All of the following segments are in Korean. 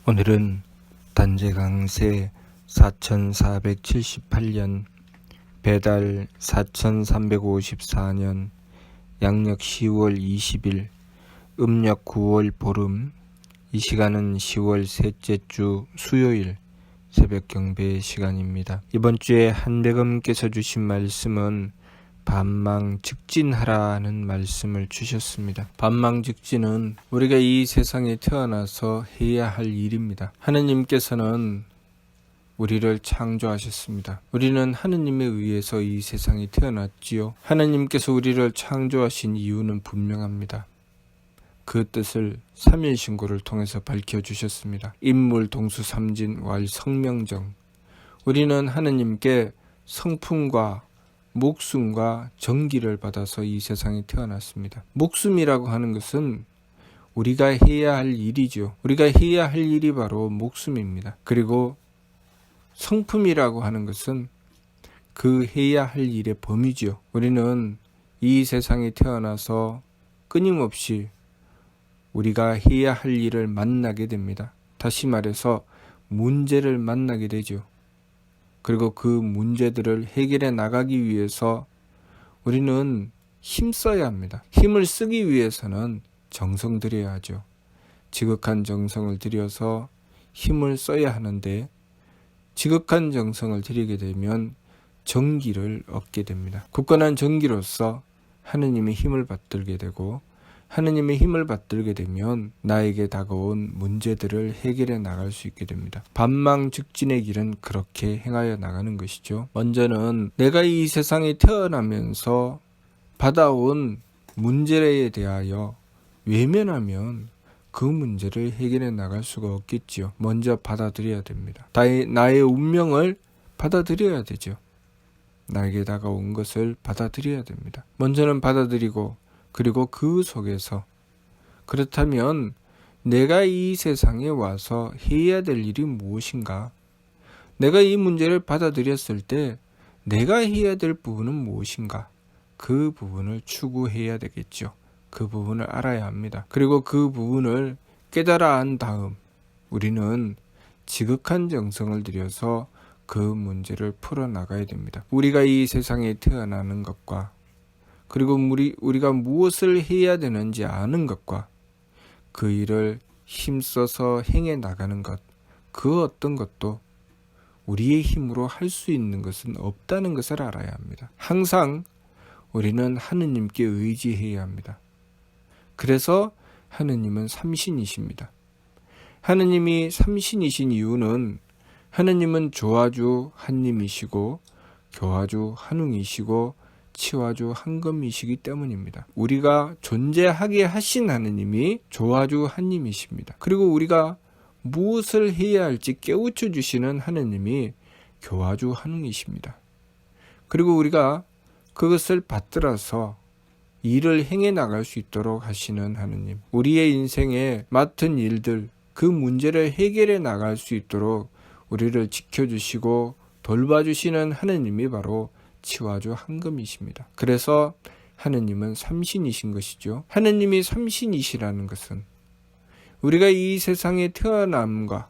오늘은 단재강세 4478년 배달 4354년 양력 10월 20일 음력 9월 보름, 이 시간은 10월 셋째 주 수요일 새벽 경배 시간입니다. 이번 주에 한대검께서 주신 말씀은 반망즉진하라는 말씀을 주셨습니다. 반망즉진은 우리가 이 세상에 태어나서 해야 할 일입니다. 하느님께서는 우리를 창조하셨습니다. 우리는 하느님에 의해서 이 세상에 태어났지요. 하느님께서 우리를 창조하신 이유는 분명합니다. 그 뜻을 삼일신고를 통해서 밝혀주셨습니다. 인물, 동수, 삼진, 왈, 성명정. 우리는 하느님께 성품과 목숨과 정기를 받아서 이 세상에 태어났습니다. 목숨이라고 하는 것은 우리가 해야 할 일이죠. 우리가 해야 할 일이 바로 목숨입니다. 그리고 성품이라고 하는 것은 그 해야 할 일의 범위죠. 우리는 이 세상에 태어나서 끊임없이 우리가 해야 할 일을 만나게 됩니다. 다시 말해서 문제를 만나게 되죠. 그리고 그 문제들을 해결해 나가기 위해서 우리는 힘써야 합니다. 힘을 쓰기 위해서는 정성 들여야 하죠. 지극한 정성을 들여서 힘을 써야 하는데, 지극한 정성을 들이게 되면 정기를 얻게 됩니다. 굳건한 정기로서 하느님의 힘을 받들게 되고, 하느님의 힘을 받들게 되면 나에게 다가온 문제들을 해결해 나갈 수 있게 됩니다. 반망즉진의 길은 그렇게 행하여 나가는 것이죠. 먼저는 내가 이 세상에 태어나면서 받아온 문제에 대하여 외면하면 그 문제를 해결해 나갈 수가 없겠지요. 먼저 받아들여야 됩니다. 나의 운명을 받아들여야 되죠. 나에게 다가온 것을 받아들여야 됩니다. 먼저는 받아들이고, 그리고 그 속에서, 그렇다면 내가 이 세상에 와서 해야 될 일이 무엇인가? 내가 이 문제를 받아들였을 때 내가 해야 될 부분은 무엇인가? 그 부분을 추구해야 되겠죠. 그 부분을 알아야 합니다. 그리고 그 부분을 깨달아 안 다음 우리는 지극한 정성을 들여서 그 문제를 풀어나가야 됩니다. 우리가 이 세상에 태어나는 것과, 그리고 우리가 무엇을 해야 되는지 아는 것과, 그 일을 힘써서 행해 나가는 것, 그 어떤 것도 우리의 힘으로 할 수 있는 것은 없다는 것을 알아야 합니다. 항상 우리는 하느님께 의지해야 합니다. 그래서 하느님은 삼신이십니다. 하느님이 삼신이신 이유는 하느님은 조화주 한님이시고 교화주 한웅이시고 치화주 한금이시기 때문입니다. 우리가 존재하게 하신 하느님이 조화주 한님이십니다. 그리고 우리가 무엇을 해야 할지 깨우쳐 주시는 하느님이 교화주 한웅이십니다. 그리고 우리가 그것을 받들어서 일을 행해 나갈 수 있도록 하시는 하느님, 우리의 인생에 맡은 일들, 그 문제를 해결해 나갈 수 있도록 우리를 지켜주시고 돌봐주시는 하느님이 바로 치화주 한금이십니다. 그래서 하느님은 삼신이신 것이죠. 하느님이 삼신이시라는 것은 우리가 이 세상에 태어남과,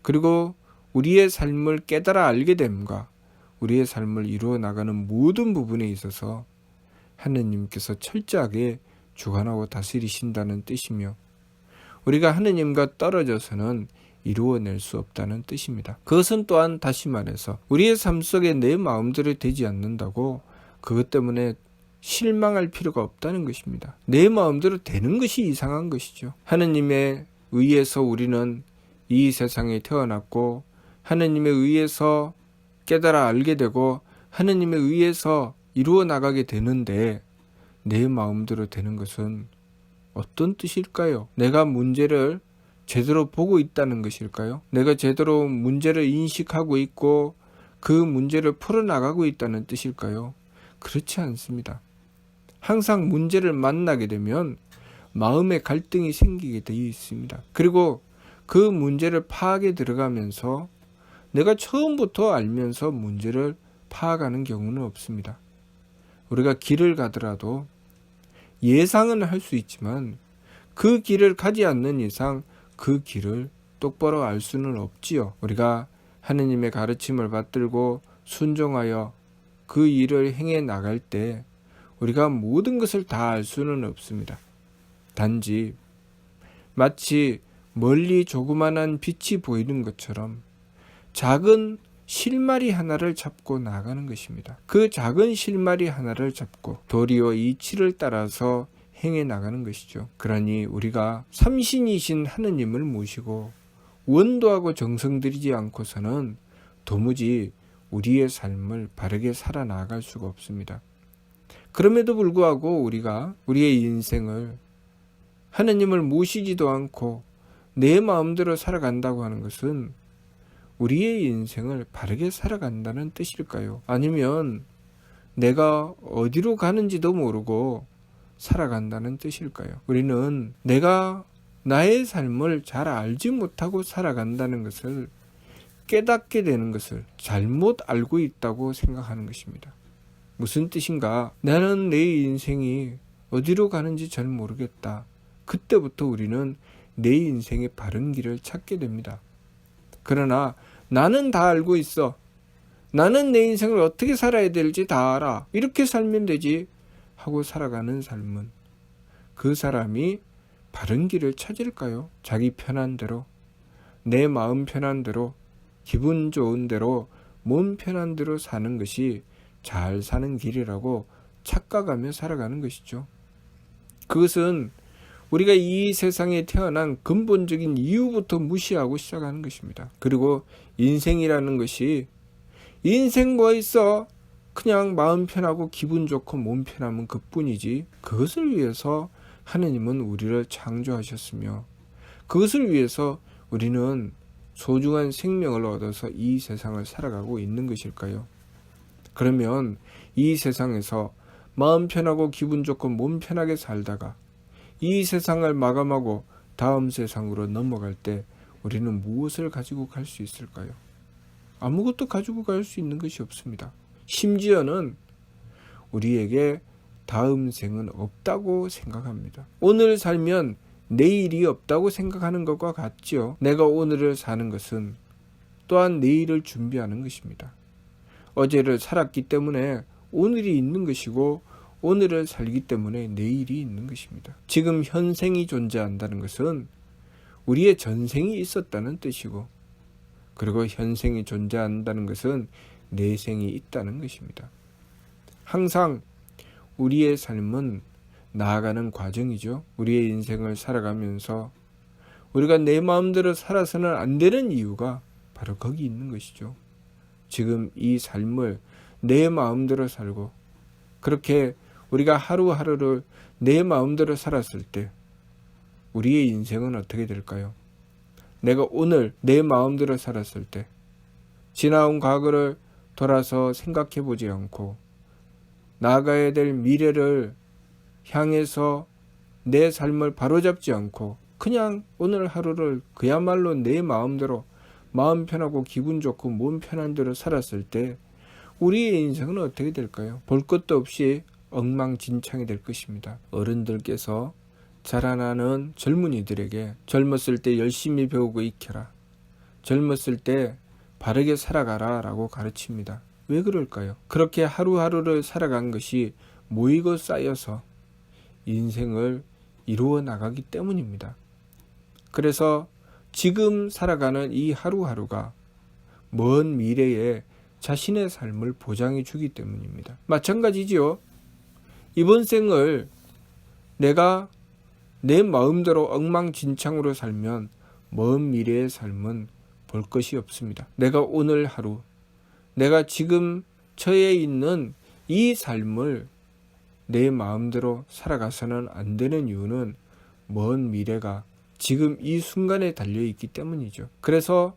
그리고 우리의 삶을 깨달아 알게 됨과, 우리의 삶을 이루어 나가는 모든 부분에 있어서 하느님께서 철저하게 주관하고 다스리신다는 뜻이며, 우리가 하느님과 떨어져서는 이루어낼 수 없다는 뜻입니다. 그것은 또한 다시 말해서 우리의 삶 속에 내 마음대로 되지 않는다고 그것 때문에 실망할 필요가 없다는 것입니다. 내 마음대로 되는 것이 이상한 것이죠. 하느님에 의해서 우리는 이 세상에 태어났고, 하느님에 의해서 깨달아 알게 되고, 하느님에 의해서 이루어 나가게 되는데, 내 마음대로 되는 것은 어떤 뜻일까요? 내가 문제를 제대로 보고 있다는 것일까요? 내가 제대로 문제를 인식하고 있고 그 문제를 풀어나가고 있다는 뜻일까요? 그렇지 않습니다. 항상 문제를 만나게 되면 마음의 갈등이 생기게 되어 있습니다. 그리고 그 문제를 파악에 들어가면서 내가 처음부터 알면서 문제를 파악하는 경우는 없습니다. 우리가 길을 가더라도 예상은 할 수 있지만 그 길을 가지 않는 이상 그 길을 똑바로 알 수는 없지요. 우리가 하느님의 가르침을 받들고 순종하여 그 일을 행해 나갈 때 우리가 모든 것을 다 알 수는 없습니다. 단지 마치 멀리 조그만한 빛이 보이는 것처럼 작은 실마리 하나를 잡고 나가는 것입니다. 그 작은 실마리 하나를 잡고 도리어 이치를 따라서 행해 나가는 것이죠. 그러니 우리가 삼신이신 하느님을 모시고 원도하고 정성 들이지 않고서는 도무지 우리의 삶을 바르게 살아나갈 수가 없습니다. 그럼에도 불구하고 우리가 우리의 인생을 하느님을 모시지도 않고 내 마음대로 살아간다고 하는 것은 우리의 인생을 바르게 살아간다는 뜻일까요? 아니면 내가 어디로 가는지도 모르고 살아간다는 뜻일까요? 우리는 내가 나의 삶을 잘 알지 못하고 살아간다는 것을 깨닫게 되는 것을 잘못 알고 있다고 생각하는 것입니다. 무슨 뜻인가? 나는 내 인생이 어디로 가는지 잘 모르겠다. 그때부터 우리는 내 인생의 바른 길을 찾게 됩니다. 그러나 나는 다 알고 있어. 나는 내 인생을 어떻게 살아야 될지 다 알아. 이렇게 살면 되지 하고 살아가는 삶은 그 사람이 바른 길을 찾을까요? 자기 편한 대로, 내 마음 편한 대로, 기분 좋은 대로, 몸 편한 대로 사는 것이 잘 사는 길이라고 착각하며 살아가는 것이죠. 그것은 우리가 이 세상에 태어난 근본적인 이유부터 무시하고 시작하는 것입니다. 그리고 인생이라는 것이 인생 뭐 있어? 그냥 마음 편하고 기분 좋고 몸 편하면 그뿐이지. 그것을 위해서 하느님은 우리를 창조하셨으며 그것을 위해서 우리는 소중한 생명을 얻어서 이 세상을 살아가고 있는 것일까요? 그러면 이 세상에서 마음 편하고 기분 좋고 몸 편하게 살다가 이 세상을 마감하고 다음 세상으로 넘어갈 때 우리는 무엇을 가지고 갈 수 있을까요? 아무것도 가지고 갈 수 있는 것이 없습니다. 심지어는 우리에게 다음 생은 없다고 생각합니다. 오늘 살면 내일이 없다고 생각하는 것과 같지요. 내가 오늘을 사는 것은 또한 내일을 준비하는 것입니다. 어제를 살았기 때문에 오늘이 있는 것이고 오늘을 살기 때문에 내일이 있는 것입니다. 지금 현생이 존재한다는 것은 우리의 전생이 있었다는 뜻이고 그리고 현생이 존재한다는 것은 내생이 있다는 것입니다. 항상 우리의 삶은 나아가는 과정이죠. 우리의 인생을 살아가면서 우리가 내 마음대로 살아서는 안 되는 이유가 바로 거기 있는 것이죠. 지금 이 삶을 내 마음대로 살고 그렇게 우리가 하루하루를 내 마음대로 살았을 때 우리의 인생은 어떻게 될까요? 내가 오늘 내 마음대로 살았을 때 지나온 과거를 돌아서 생각해 보지 않고 나아가야 될 미래를 향해서 내 삶을 바로잡지 않고 그냥 오늘 하루를 그야말로 내 마음대로 마음 편하고 기분 좋고 몸 편한 대로 살았을 때 우리의 인생은 어떻게 될까요? 볼 것도 없이 엉망진창이 될 것입니다. 어른들께서 자라나는 젊은이들에게 젊었을 때 열심히 배우고 익혀라. 젊었을 때 바르게 살아가라 라고 가르칩니다. 왜 그럴까요? 그렇게 하루하루를 살아간 것이 모이고 쌓여서 인생을 이루어 나가기 때문입니다. 그래서 지금 살아가는 이 하루하루가 먼 미래에 자신의 삶을 보장해 주기 때문입니다. 마찬가지지요. 이번 생을 내가 내 마음대로 엉망진창으로 살면 먼 미래의 삶은 볼 것이 없습니다. 내가 오늘 하루, 내가 지금 처해 있는 이 삶을 내 마음대로 살아가서는 안 되는 이유는 먼 미래가 지금 이 순간에 달려있기 때문이죠. 그래서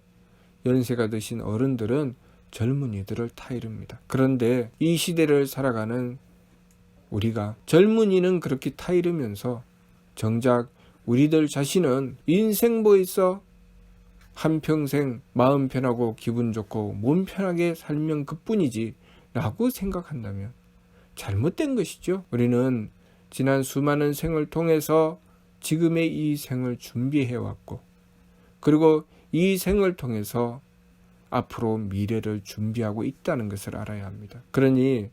연세가 드신 어른들은 젊은이들을 타이릅니다. 그런데 이 시대를 살아가는 우리가 젊은이는 그렇게 타이르면서 정작 우리들 자신은 인생 뭐 있어? 한평생 마음 편하고 기분 좋고 몸 편하게 살면 그뿐이지 라고 생각한다면 잘못된 것이죠. 우리는 지난 수많은 생을 통해서 지금의 이 생을 준비해왔고 그리고 이 생을 통해서 앞으로 미래를 준비하고 있다는 것을 알아야 합니다. 그러니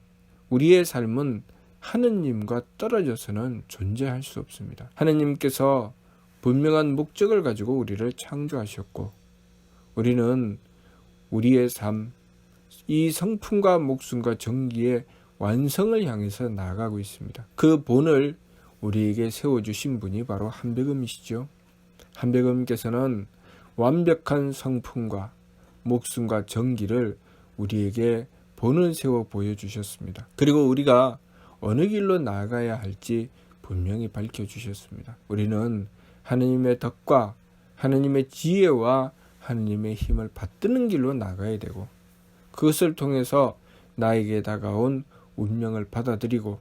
우리의 삶은 하느님과 떨어져서는 존재할 수 없습니다. 하느님께서 분명한 목적을 가지고 우리를 창조하셨고, 우리는 우리의 삶, 이 성품과 목숨과 정기의 완성을 향해서 나아가고 있습니다. 그 본을 우리에게 세워주신 분이 바로 한백음이시죠. 한백음께서는 완벽한 성품과 목숨과 정기를 우리에게 본을 세워 보여주셨습니다. 그리고 우리가 어느 길로 나아가야 할지 분명히 밝혀주셨습니다. 우리는 하느님의 덕과 하느님의 지혜와 하느님의 힘을 받드는 길로 나가야 되고, 그것을 통해서 나에게 다가온 운명을 받아들이고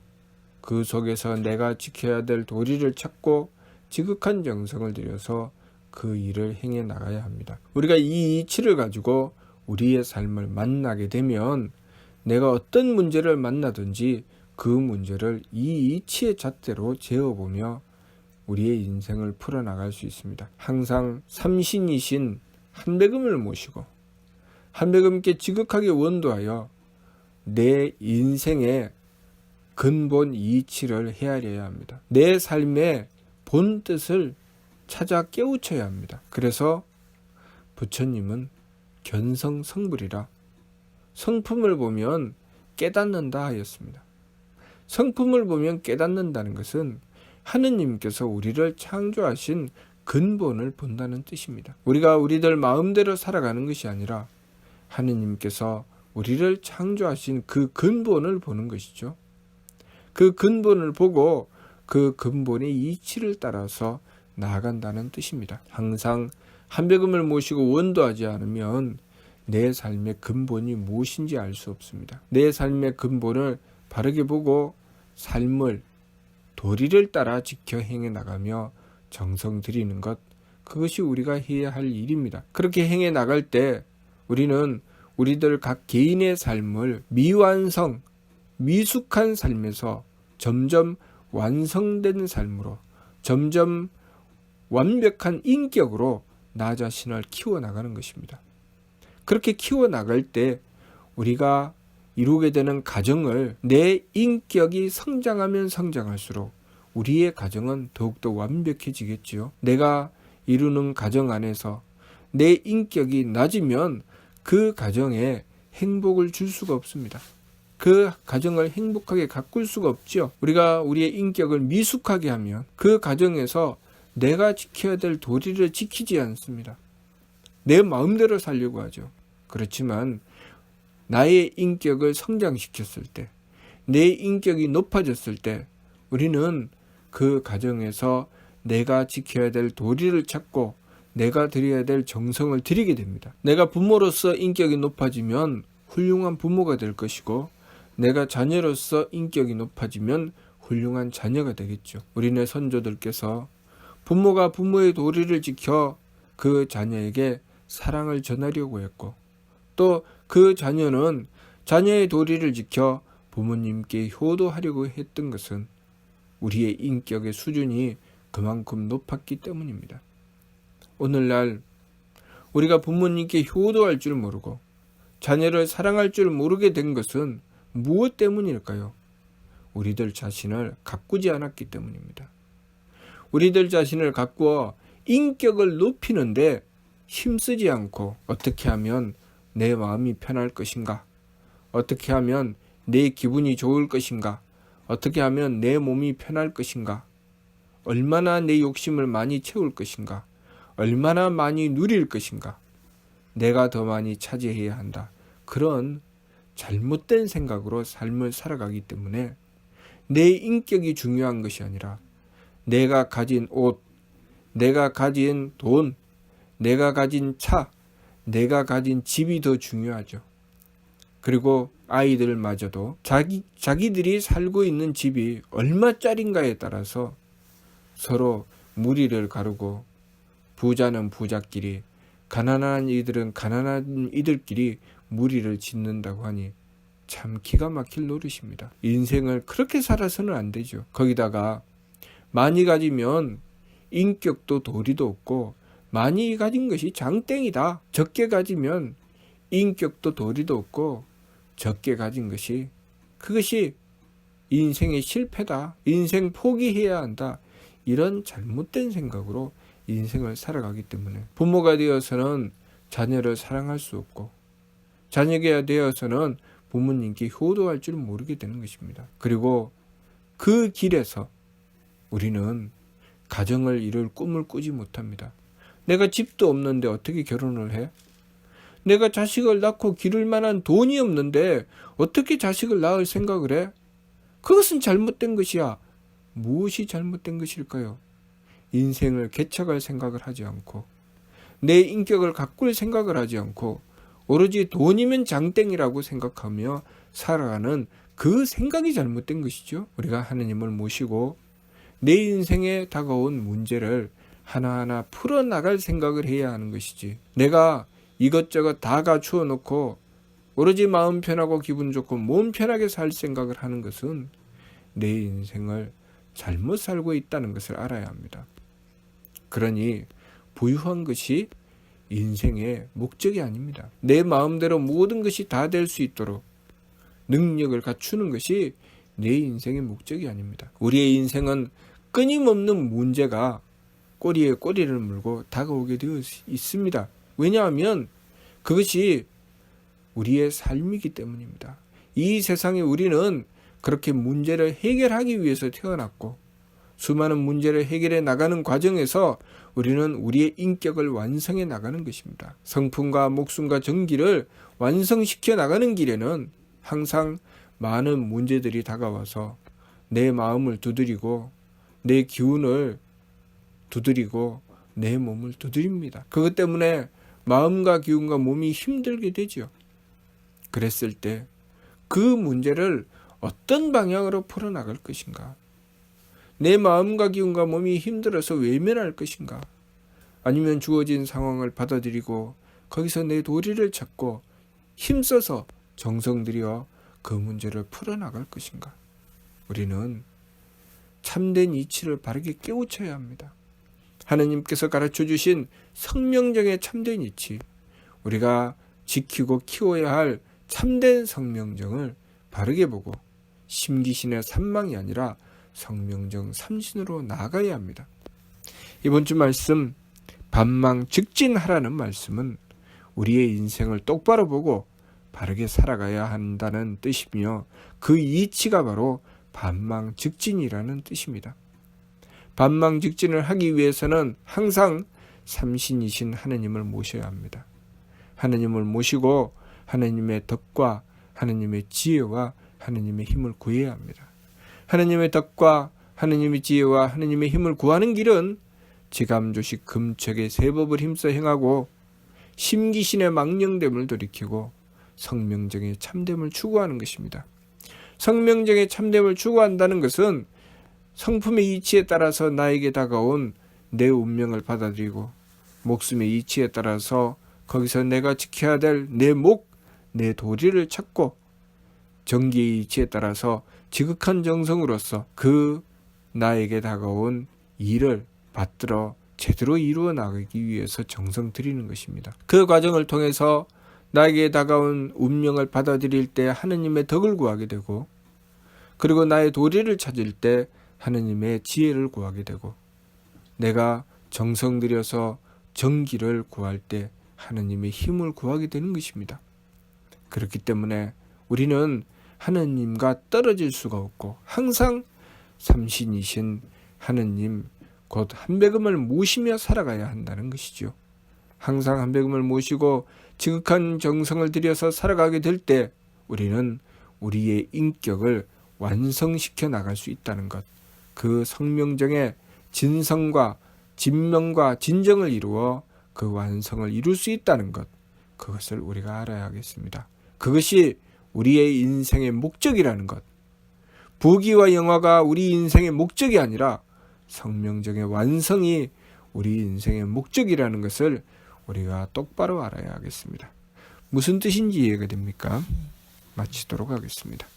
그 속에서 내가 지켜야 될 도리를 찾고 지극한 정성을 들여서 그 일을 행해 나가야 합니다. 우리가 이 이치를 가지고 우리의 삶을 만나게 되면 내가 어떤 문제를 만나든지 그 문제를 이 이치의 잣대로 재어보며 우리의 인생을 풀어나갈 수 있습니다. 항상 삼신이신 한백음을 모시고 한백음께 지극하게 원도하여 내 인생의 근본 이치를 헤아려야 합니다. 내 삶의 본 뜻을 찾아 깨우쳐야 합니다. 그래서 부처님은 견성성불이라 성품을 보면 깨닫는다 하였습니다. 성품을 보면 깨닫는다는 것은 하느님께서 우리를 창조하신 근본을 본다는 뜻입니다. 우리가 우리들 마음대로 살아가는 것이 아니라 하느님께서 우리를 창조하신 그 근본을 보는 것이죠. 그 근본을 보고 그 근본의 이치를 따라서 나아간다는 뜻입니다. 항상 한백음을 모시고 원도하지 않으면 내 삶의 근본이 무엇인지 알 수 없습니다. 내 삶의 근본을 바르게 보고 삶을 도리를 따라 지켜 행해 나가며 정성 들이는 것, 그것이 우리가 해야 할 일입니다. 그렇게 행해 나갈 때 우리는 우리들 각 개인의 삶을 미완성, 미숙한 삶에서 점점 완성된 삶으로, 점점 완벽한 인격으로 나 자신을 키워나가는 것입니다. 그렇게 키워나갈 때 우리가 이루게 되는 가정을, 내 인격이 성장하면 성장할수록 우리의 가정은 더욱더 완벽해지겠지요. 내가 이루는 가정 안에서 내 인격이 낮으면 그 가정에 행복을 줄 수가 없습니다. 그 가정을 행복하게 가꿀 수가 없죠. 우리가 우리의 인격을 미숙하게 하면 그 가정에서 내가 지켜야 될 도리를 지키지 않습니다. 내 마음대로 살려고 하죠. 그렇지만 나의 인격을 성장시켰을 때, 내 인격이 높아졌을 때 우리는 그 가정에서 내가 지켜야 될 도리를 찾고 내가 드려야 될 정성을 드리게 됩니다. 내가 부모로서 인격이 높아지면 훌륭한 부모가 될 것이고, 내가 자녀로서 인격이 높아지면 훌륭한 자녀가 되겠죠. 우리네 선조들께서 부모가 부모의 도리를 지켜 그 자녀에게 사랑을 전하려고 했고, 또 그 자녀는 자녀의 도리를 지켜 부모님께 효도하려고 했던 것은 우리의 인격의 수준이 그만큼 높았기 때문입니다. 오늘날 우리가 부모님께 효도할 줄 모르고 자녀를 사랑할 줄 모르게 된 것은 무엇 때문일까요? 우리들 자신을 가꾸지 않았기 때문입니다. 우리들 자신을 가꾸어 인격을 높이는데 힘쓰지 않고 어떻게 하면 내 마음이 편할 것인가? 어떻게 하면 내 기분이 좋을 것인가? 어떻게 하면 내 몸이 편할 것인가? 얼마나 내 욕심을 많이 채울 것인가? 얼마나 많이 누릴 것인가? 내가 더 많이 차지해야 한다. 그런 잘못된 생각으로 삶을 살아가기 때문에 내 인격이 중요한 것이 아니라 내가 가진 옷, 내가 가진 돈, 내가 가진 차, 내가 가진 집이 더 중요하죠. 그리고 아이들마저도 자기들이 살고 있는 집이 얼마짜린가에 따라서 서로 무리를 가르고, 부자는 부자끼리, 가난한 이들은 가난한 이들끼리 무리를 짓는다고 하니 참 기가 막힐 노릇입니다. 인생을 그렇게 살아서는 안 되죠. 거기다가 많이 가지면 인격도 도리도 없고, 많이 가진 것이 장땡이다. 적게 가지면 인격도 도리도 없고 적게 가진 것이 그것이 인생의 실패다. 인생 포기해야 한다. 이런 잘못된 생각으로 인생을 살아가기 때문에 부모가 되어서는 자녀를 사랑할 수 없고 자녀가 되어서는 부모님께 효도할 줄 모르게 되는 것입니다. 그리고 그 길에서 우리는 가정을 이룰 꿈을 꾸지 못합니다. 내가 집도 없는데 어떻게 결혼을 해? 내가 자식을 낳고 기를 만한 돈이 없는데 어떻게 자식을 낳을 생각을 해? 그것은 잘못된 것이야. 무엇이 잘못된 것일까요? 인생을 개척할 생각을 하지 않고 내 인격을 가꿀 생각을 하지 않고 오로지 돈이면 장땡이라고 생각하며 살아가는 그 생각이 잘못된 것이죠. 우리가 하느님을 모시고 내 인생에 다가온 문제를 하나하나 풀어나갈 생각을 해야 하는 것이지, 내가 이것저것 다 갖추어 놓고 오로지 마음 편하고 기분 좋고 몸 편하게 살 생각을 하는 것은 내 인생을 잘못 살고 있다는 것을 알아야 합니다. 그러니 부유한 것이 인생의 목적이 아닙니다. 내 마음대로 모든 것이 다 될 수 있도록 능력을 갖추는 것이 내 인생의 목적이 아닙니다. 우리의 인생은 끊임없는 문제가 꼬리에 꼬리를 물고 다가오게 되어 있습니다. 왜냐하면 그것이 우리의 삶이기 때문입니다. 이 세상에 우리는 그렇게 문제를 해결하기 위해서 태어났고 수많은 문제를 해결해 나가는 과정에서 우리는 우리의 인격을 완성해 나가는 것입니다. 성품과 목숨과 정기를 완성시켜 나가는 길에는 항상 많은 문제들이 다가와서 내 마음을 두드리고 내 기운을 두드리고 내 몸을 두드립니다. 그것 때문에 마음과 기운과 몸이 힘들게 되죠. 그랬을 때 그 문제를 어떤 방향으로 풀어나갈 것인가? 내 마음과 기운과 몸이 힘들어서 외면할 것인가? 아니면 주어진 상황을 받아들이고 거기서 내 도리를 찾고 힘써서 정성 들여 그 문제를 풀어나갈 것인가? 우리는 참된 이치를 바르게 깨우쳐야 합니다. 하나님께서 가르쳐 주신 성명정의 참된 이치, 우리가 지키고 키워야 할 참된 성명정을 바르게 보고 심기신의 산망이 아니라 성명정 삼신으로 나아가야 합니다. 이번 주 말씀 반망즉진하라는 말씀은 우리의 인생을 똑바로 보고 바르게 살아가야 한다는 뜻이며 그 이치가 바로 반망즉진이라는 뜻입니다. 반망즉진을 하기 위해서는 항상 삼신이신 하느님을 모셔야 합니다. 하느님을 모시고 하느님의 덕과 하느님의 지혜와 하느님의 힘을 구해야 합니다. 하느님의 덕과 하느님의 지혜와 하느님의 힘을 구하는 길은 지감조식 금책의 세법을 힘써 행하고 심기신의 망령됨을 돌이키고 성명정의 참됨을 추구하는 것입니다. 성명정의 참됨을 추구한다는 것은 성품의 이치에 따라서 나에게 다가온 내 운명을 받아들이고 목숨의 이치에 따라서 거기서 내가 지켜야 될 내 목, 내 도리를 찾고 정기의 이치에 따라서 지극한 정성으로서 그 나에게 다가온 일을 받들어 제대로 이루어 나가기 위해서 정성 들이는 것입니다. 그 과정을 통해서 나에게 다가온 운명을 받아들일 때 하느님의 덕을 구하게 되고 그리고 나의 도리를 찾을 때 하느님의 지혜를 구하게 되고 내가 정성 들여서 정기를 구할 때 하느님의 힘을 구하게 되는 것입니다. 그렇기 때문에 우리는 하느님과 떨어질 수가 없고 항상 삼신이신 하느님 곧 한배금을 모시며 살아가야 한다는 것이죠. 항상 한배금을 모시고 지극한 정성을 들여서 살아가게 될 때 우리는 우리의 인격을 완성시켜 나갈 수 있다는 것, 그 성명정의 진성과 진명과 진정을 이루어 그 완성을 이룰 수 있다는 것, 그것을 우리가 알아야 하겠습니다. 그것이 우리의 인생의 목적이라는 것, 부귀와 영화가 우리 인생의 목적이 아니라 성명정의 완성이 우리 인생의 목적이라는 것을 우리가 똑바로 알아야 하겠습니다. 무슨 뜻인지 이해가 됩니까? 마치도록 하겠습니다.